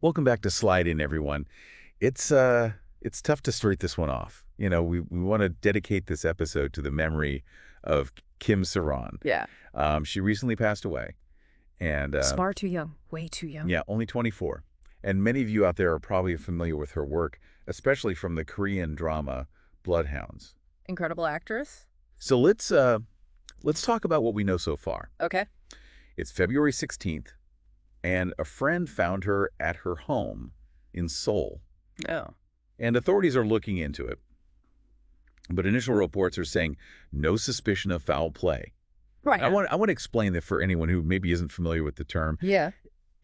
Welcome back to Slide In, everyone. It's tough to start this one off. We want to dedicate this episode to the memory of Kim Sae-ron. Yeah. She recently passed away, and Far too young. Way too young. yeah, only 24. And many of you out there are probably familiar with her work, especially from the Korean drama Bloodhounds. Incredible actress. So let's talk about what we know so far. Okay. It's February 16th, and a friend found her at her home in Seoul. Oh. And authorities are looking into it. But initial reports are saying no suspicion of foul play. Right. I want to explain that for anyone who maybe isn't familiar with the term. Yeah.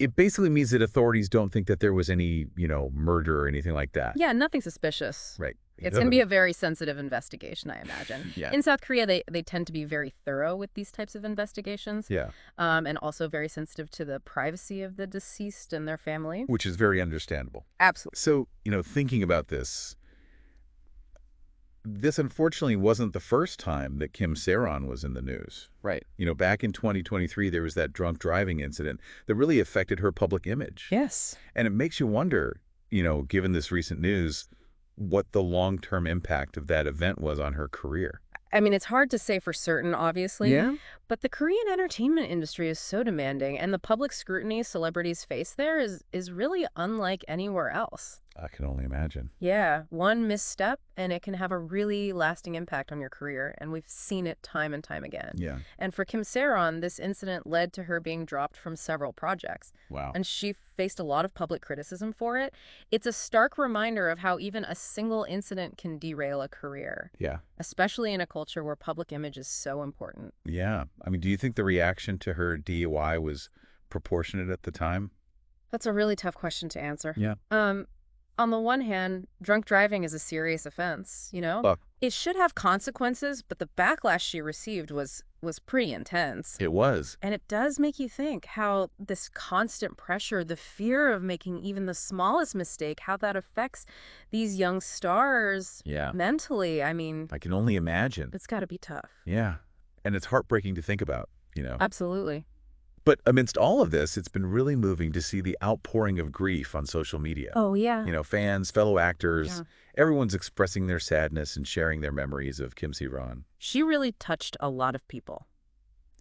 It basically means that authorities don't think that there was any, murder or anything like that. Yeah, nothing suspicious. Right. It's going to be a very sensitive investigation, I imagine. Yeah. In South Korea, they tend to be very thorough with these types of investigations. Yeah. And also very sensitive to the privacy of the deceased and their family. Which is very understandable. Absolutely. So, thinking about this unfortunately wasn't the first time that Kim Sae-ron was in the news. Right. Back in 2023, there was that drunk driving incident that really affected her public image. Yes. And it makes you wonder, given this recent news, what the long-term impact of that event was on her career. I mean, it's hard to say for certain, obviously. Yeah? But the Korean entertainment industry is so demanding, and the public scrutiny celebrities face there is really unlike anywhere else. I can only imagine. Yeah, one misstep, and it can have a really lasting impact on your career, and we've seen it time and time again. Yeah. And for Kim Sae-ron, this incident led to her being dropped from several projects. Wow. And she faced a lot of public criticism for it. It's a stark reminder of how even a single incident can derail a career. Yeah. Especially in a culture where public image is so important. Yeah. I mean, do you think the reaction to her DUI was proportionate at the time? That's a really tough question to answer. Yeah. On the one hand, drunk driving is a serious offense, Look. It should have consequences, but the backlash she received was pretty intense. It was. And it does make you think how this constant pressure, the fear of making even the smallest mistake, how that affects these young stars mentally. I mean, I can only imagine. it's got to be tough. Yeah. And it's heartbreaking to think about, Absolutely. But amidst all of this, it's been really moving to see the outpouring of grief on social media. Oh, yeah. Fans, fellow actors, Yeah. everyone's expressing their sadness and sharing their memories of Kim Sae-ron. She really touched a lot of people.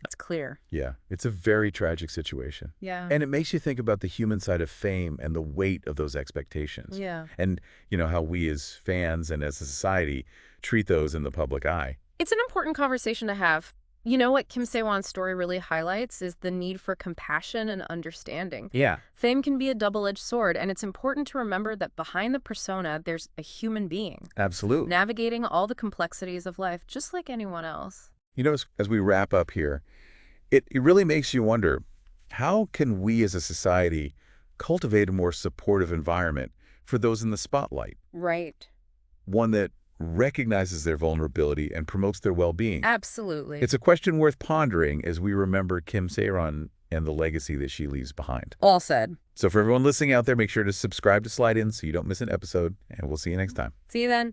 It's clear. Yeah, it's a very tragic situation. Yeah. And it makes you think about the human side of fame and the weight of those expectations. Yeah. And, how we as fans and as a society treat those in the public eye. It's an important conversation to have. You know what Kim Sae-won's story really highlights is the need for compassion and understanding. Yeah. Fame can be a double-edged sword, and it's important to remember that behind the persona, there's a human being, Absolutely. navigating all the complexities of life, just like anyone else. As we wrap up here, it really makes you wonder, how can we as a society cultivate a more supportive environment for those in the spotlight? Right. One that recognizes their vulnerability and promotes their well-being. Absolutely. It's a question worth pondering as we remember Kim Sae-ron and the legacy that she leaves behind. All said. So for everyone listening out there, make sure to subscribe to Slide In so you don't miss an episode, and we'll see you next time. See you then.